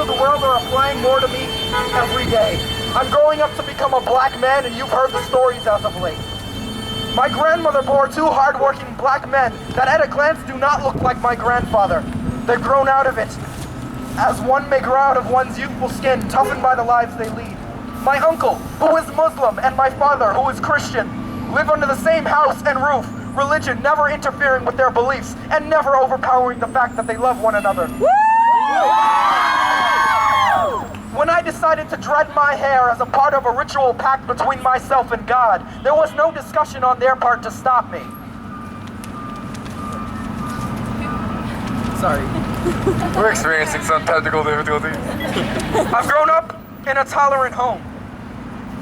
of the world are applying more to me every day. I'm growing up to become a black man, and you've heard the stories as of late. My grandmother bore two hard-working black men that at a glance do not look like my grandfather. They've grown out of it, as one may grow out of one's youthful skin, toughened by the lives they lead. My uncle, who is Muslim, and my father, who is Christian, live under the same house and roof, religion never interfering with their beliefs and never overpowering the fact that they love one another. When I decided to dread my hair as a part of a ritual pact between myself and God, there was no discussion on their part to stop me. Sorry. We're experiencing some technical difficulties. I've grown up in a tolerant home.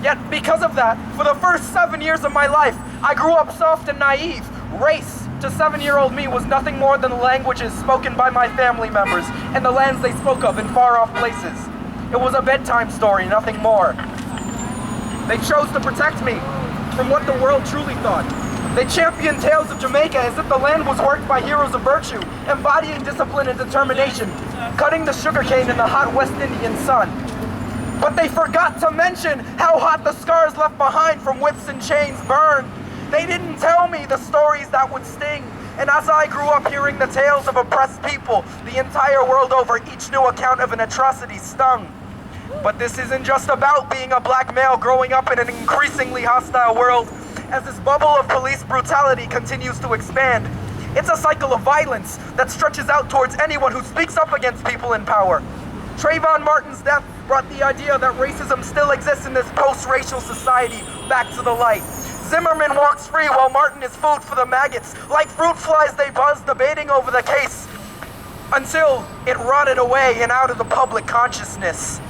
Yet because of that, for the first 7 years of my life, I grew up soft and naive. Race to 7-year-old me was nothing more than the languages spoken by my family members and the lands they spoke of in far-off places. It was a bedtime story, nothing more. They chose to protect me from what the world truly thought. They championed tales of Jamaica as if the land was worked by heroes of virtue, embodying discipline and determination, cutting the sugarcane in the hot West Indian sun. But they forgot to mention how hot the scars left behind from whips and chains burned. They didn't tell me the stories that would sting. And as I grew up hearing the tales of oppressed people, the entire world over, each new account of an atrocity stung. But this isn't just about being a black male growing up in an increasingly hostile world. As this bubble of police brutality continues to expand, it's a cycle of violence that stretches out towards anyone who speaks up against people in power. Trayvon Martin's death brought the idea that racism still exists in this post-racial society back to the light. Zimmerman walks free while Martin is food for the maggots. Like fruit flies, they buzz, debating over the case until it rotted away and out of the public consciousness.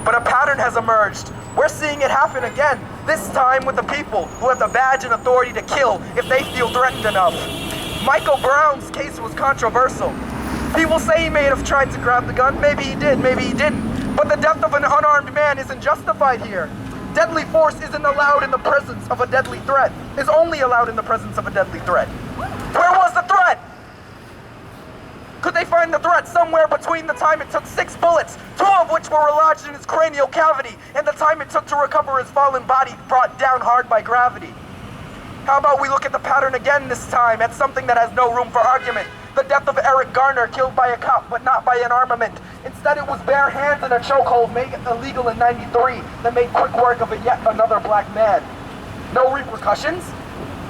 But a pattern has emerged. We're seeing it happen again, this time with the people who have the badge and authority to kill if they feel threatened enough. Michael Brown's case was controversial. People say he may have tried to grab the gun. Maybe he did, maybe he didn't. But the death of an unarmed man isn't justified here. Deadly force isn't allowed in the presence of a deadly threat. Is only allowed in the presence of a deadly threat. Where was the threat? Could they find the threat somewhere between the time it took 6 bullets, 2 of which were lodged in his cranial cavity, and the time it took to recover his fallen body brought down hard by gravity? How about we look at the pattern again this time, at something that has no room for argument? The death of Eric Garner, killed by a cop, but not by an armament. Instead, it was bare hands and a chokehold made illegal in '93 that made quick work of yet another black man. No repercussions?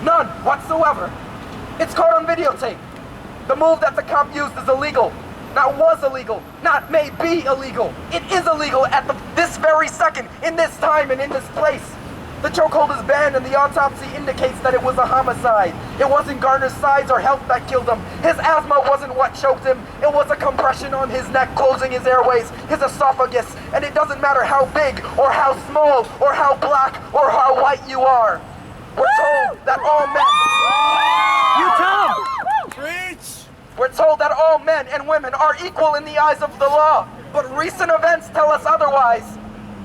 None whatsoever. It's caught on videotape. The move that the cop used is illegal. Not was illegal, not may be illegal. It is illegal at this very second, in this time and in this place. The chokehold is banned and the autopsy indicates that it was a homicide. It wasn't Garner's size or health that killed him. His asthma wasn't what choked him. It was a compression on his neck, closing his airways, his esophagus. And it doesn't matter how big or how small or how black or how white you are. We're told that all men... You tell them! Preach! We're told that all men and women are equal in the eyes of the law. But recent events tell us otherwise.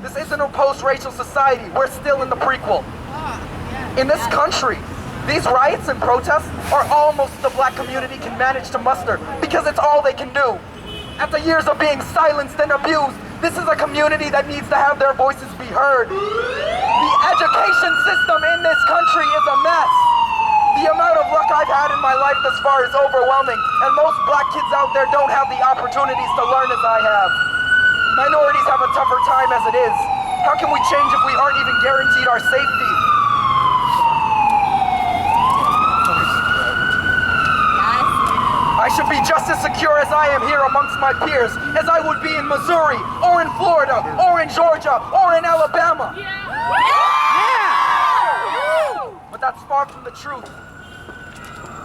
This isn't a post-racial society. We're still in the prequel. In this country, these riots and protests are all most the black community can manage to muster because it's all they can do. After years of being silenced and abused, this is a community that needs to have their voices be heard. The education system in this country is a mess. The amount of luck I've had in my life thus far is overwhelming, and most black kids out there don't have the opportunities to learn as I have. Minorities have a tougher time as it is. How can we change if we aren't even guaranteed our safety? I should be just as secure as I am here amongst my peers as I would be in Missouri, or in Florida, or in Georgia, or in Alabama. But that's far from the truth.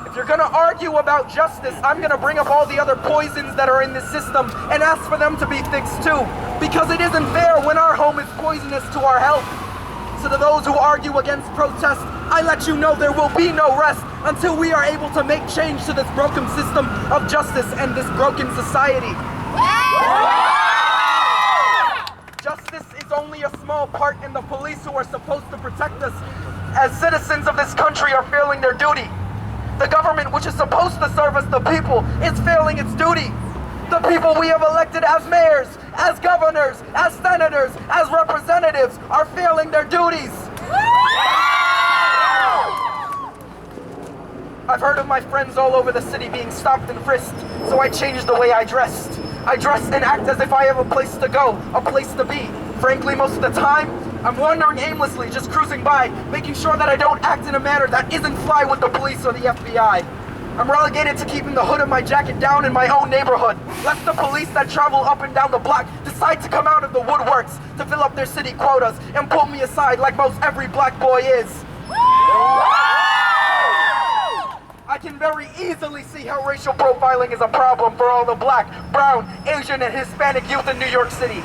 If you're gonna argue about justice, I'm gonna bring up all the other poisons that are in this system and ask for them to be fixed too. Because it isn't fair when our home is poisonous to our health. So to those who argue against protest, I let you know there will be no rest until we are able to make change to this broken system of justice and this broken society. Justice is only a small part, and the police who are supposed to protect us as citizens of this country are failing their duty. The government, which is supposed to service the people, is failing its duty. The people we have elected as mayors, as governors, as senators, as representatives are failing their duties. I've heard of my friends all over the city being stopped and frisked, so I changed the way I dressed. I dress and act as if I have a place to go, a place to be. Frankly, most of the time, I'm wandering aimlessly, just cruising by, making sure that I don't act in a manner that isn't fly with the police or the FBI. I'm relegated to keeping the hood of my jacket down in my own neighborhood, lest the police that travel up and down the block decide to come out of the woodworks to fill up their city quotas and pull me aside like most every black boy is. I can very easily see how racial profiling is a problem for all the black, brown, Asian, and Hispanic youth in New York City.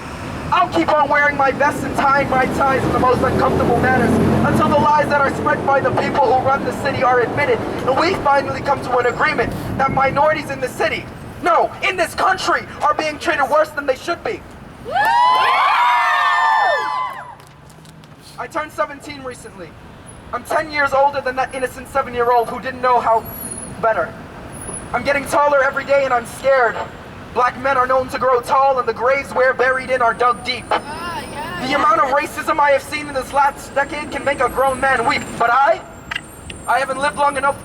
I'll keep on wearing my vests and tying my ties in the most uncomfortable manners until the lies that are spread by the people who run the city are admitted, and we finally come to an agreement that minorities in the city, no, in this country, are being treated worse than they should be. I turned 17 recently. I'm 10 years older than that innocent 7-year-old who didn't know how better. I'm getting taller every day and I'm scared. Black men are known to grow tall and the graves we're buried in are dug deep. The amount of racism I have seen in this last decade can make a grown man weep, but I haven't lived long enough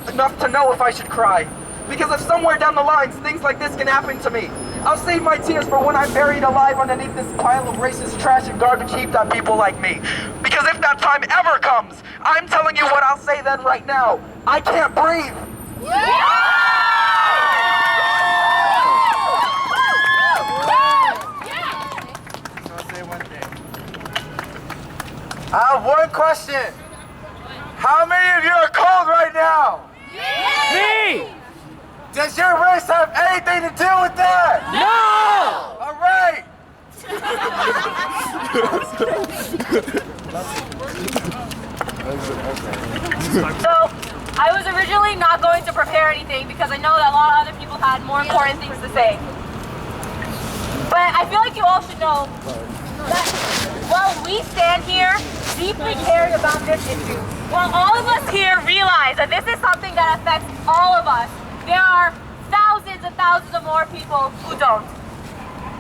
to know if I should cry. Because if somewhere down the lines things like this can happen to me, I'll save my tears for when I'm buried alive underneath this pile of racist trash and garbage heaped at people like me. Because if that time ever comes, I'm telling you what I'll say then right now. I can't breathe. I have one question. How many of you are cold right now? Me! Does your race have anything to do with that? No! All right. So, I was originally not going to prepare anything because I know that a lot of other people had more important things to say. But I feel like you all should know that while we stand here deeply caring about this issue, while all of us here realize that this is something that affects all of us, there are thousands and thousands of more people who don't.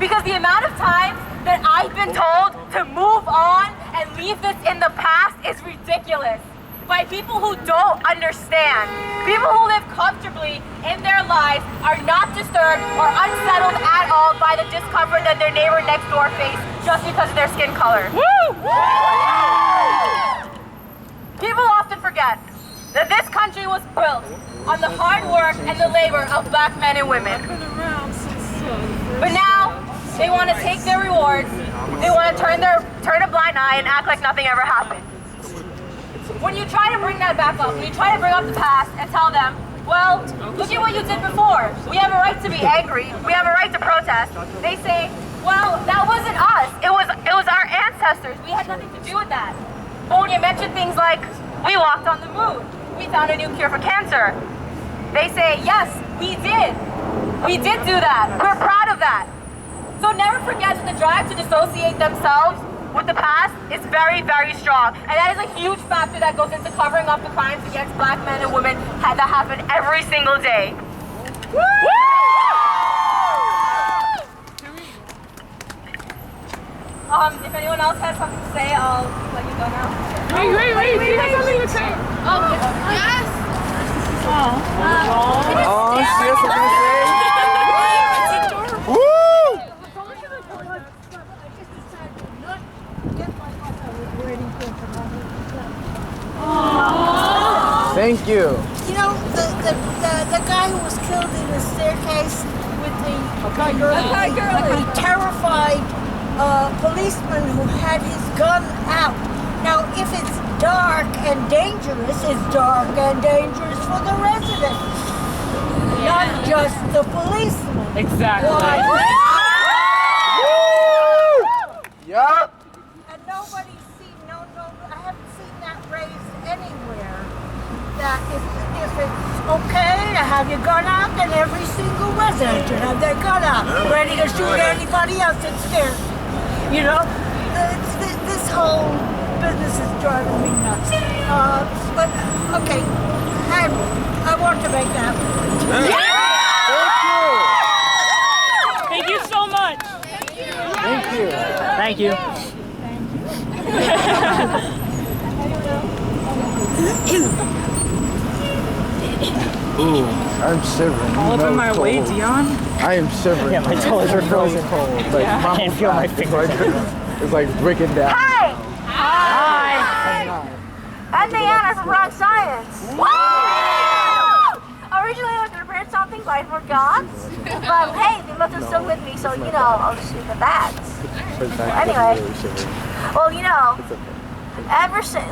Because the amount of times that I've been told to move on and leave this in the past is ridiculous. By people who don't understand. People who live comfortably in their lives are not disturbed or unsettled at all by the discomfort that their neighbor next door face just because of their skin color. Woo! People often forget that this country was built on the hard work and the labor of black men and women. But now, they want to take their rewards, they want to turn a blind eye and act like nothing ever happened. When you try to bring that back up, when you try to bring up the past and tell them, well, look at what you did before. We have a right to be angry, we have a right to protest. They say, well, that wasn't us, it was our ancestors, we had nothing to do with that. But when you mention things like, we walked on the moon, we found a new cure for cancer, they say, yes, we did. We did do that. We're proud of that. So never forget that the drive to dissociate themselves with the past is very, very strong. And that is a huge factor that goes into covering up the crimes against black men and women that happen every single day. Woo! If anyone else has something to say, I'll let you go now. Wait, you have something to say? Oh, yes. Oh, she has something to say? Woo! Thank you. You know, the guy who was killed in the staircase with the terrified policeman who had his gun out. Now, if it's dark and dangerous, it's dark and dangerous for the residents, not just the policeman. Exactly. Yup. And nobody's seen, I haven't seen that raised anywhere. That if it's okay to have your gun out, then every single resident should have their gun out, ready to shoot anybody else that's scared. You know, this whole business is driving me nuts. But okay, I want to make that. Thank you so much. Thank you. Ooh, I'm shivering. All up in my way, Dion. I am shivering. Yeah, my toes are frozen. Cold. Like, Yeah. I can't feel my fingers. It's like breaking down. Hi! Hi! I'm Diana from Bronx Science. Woo! Originally I was going to print something, but I forgot. But hey, they must have stuck with me, so you know, I'll just leave it at that. Anyway, well, you know, ever since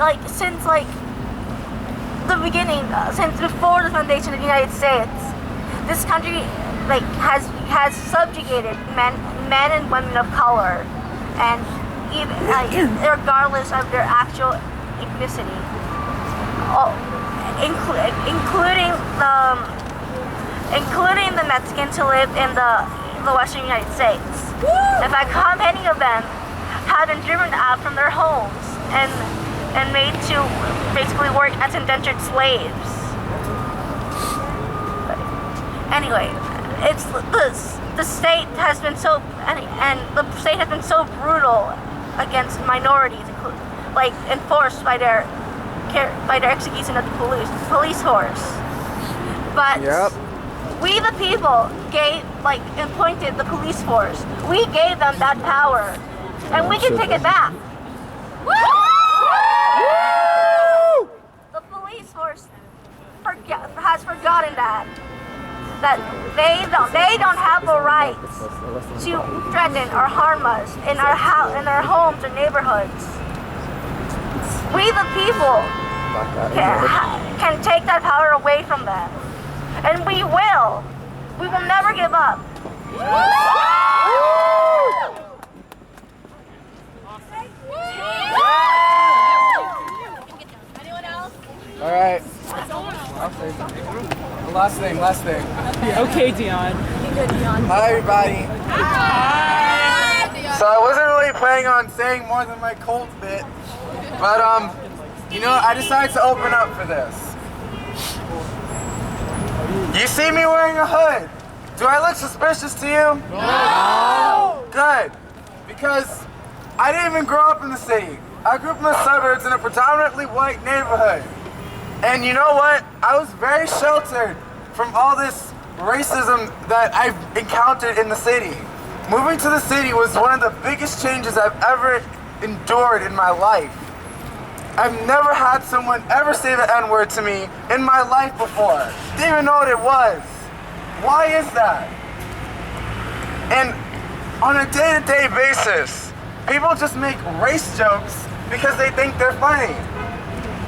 the beginning, since before the foundation of the United States, this country has subjugated men and women of color, and even regardless of their actual ethnicity, including the Mexicans who live in the Western United States. In fact, how many of them have been driven out from their homes and made to basically work as indentured slaves? But anyway, the state has been so brutal against minorities, like enforced by their execution of the police force. But we the people appointed the police force. We gave them that power, and we can take it back. The police force has forgotten that they don't have the right to threaten or harm us in our homes or neighborhoods. We the people can take that power away from them, and we will never give up. Anyone else? All right. Last thing. Okay, Dion. Hi, everybody. So I wasn't really planning on saying more than my cult bit, but you know, I decided to open up for this. You see me wearing a hood. Do I look suspicious to you? No! Good. Because I didn't even grow up in the city. I grew up in the suburbs in a predominantly white neighborhood. And you know what? I was very sheltered from all this racism that I've encountered in the city. Moving to the city was one of the biggest changes I've ever endured in my life. I've never had someone ever say the N-word to me in my life before. Didn't even know what it was. Why is that? And on a day-to-day basis, people just make race jokes because they think they're funny.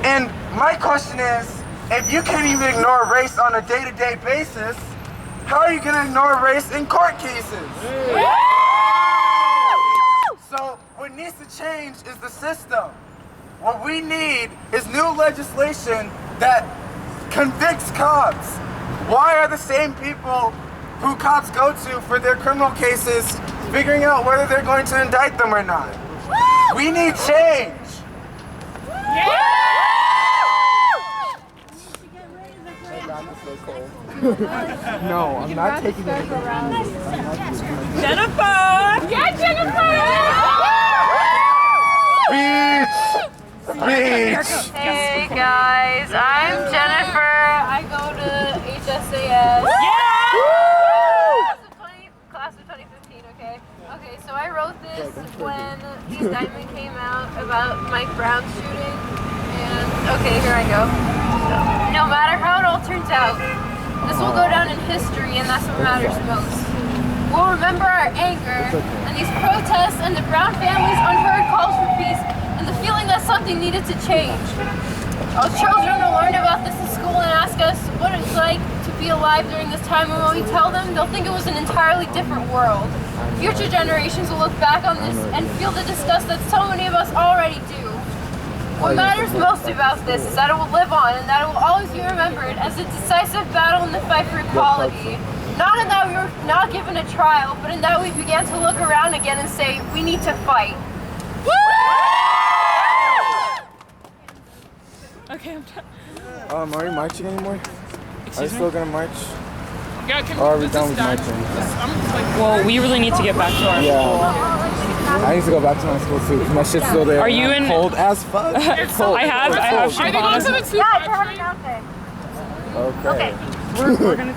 And my question is, if you can't even ignore race on a day-to-day basis, how are you going to ignore race in court cases? So what needs to change is the system. What we need is new legislation that convicts cops. Why are the same people who cops go to for their criminal cases figuring out whether they're going to indict them or not? We need change. No, I'm not taking it. Jennifer! Yeah, Jennifer! Beach! Hey guys, I'm Jennifer. I go to HSAS. Class of 2015, okay? Okay, so I wrote this when the indictment came out about Mike Brown's shooting. And, okay, here I go. No matter how it all turns out, this will go down in history, and that's what matters most. We'll remember our anger and these protests and the Brown family's unheard calls for peace and the feeling that something needed to change. Our children will learn about this in school and ask us what it's like to be alive during this time, and when we tell them, they'll think it was an entirely different world. Future generations will look back on this and feel the disgust that so many of us already do. What matters most about this is that it will live on and that it will always be remembered as a decisive battle in the fight for equality. Not in that we were not given a trial, but in that we began to look around again and say, we need to fight. Okay, I'm done. Are we marching anymore? Are we Excuse me? still gonna march? Yeah, can Or are we this done is with done. marching? Well, we really need to get back to our school. I need to go back to my school too, because my shit's still there. Are you in? Cold as fuck. It's cold. I have Yeah, turn it down thing. Okay. Okay.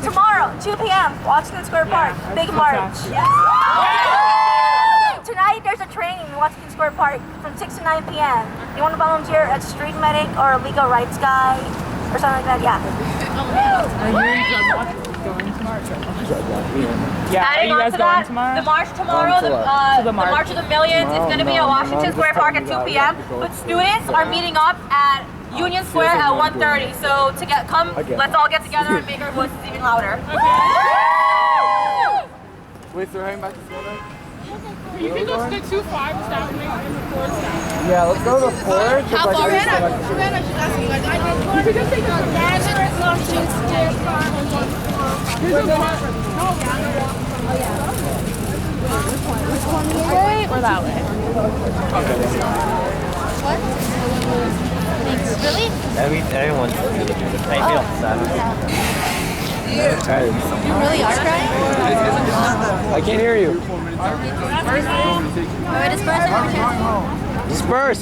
Tomorrow, 2 p.m., Washington Square Park. Big march. Tonight, there's a training in Washington Square Park from 6 to 9 p.m. You want to volunteer as a street medic or a legal rights guy or something like that? Yeah. Yeah, are Adding you on guys to going that, tomorrow? the march tomorrow, the March of the Millions, is going to be at Washington Square Park at 2 p.m. But students are meeting up at Union Square at 1:30. So to come, let's all get together and make our voices even louder. Wait, so we're heading back to school now? You can go to the 2 5 stop and the 4 stop. Yeah, let's go to the 4. How far? Savannah, she's asking like, I did. You can just take a gas or something. Which way or that way? What? Thanks. Really? Everyone's really good. I feel sad. You really are crying? I can't hear you. Alright, disperse. Disperse.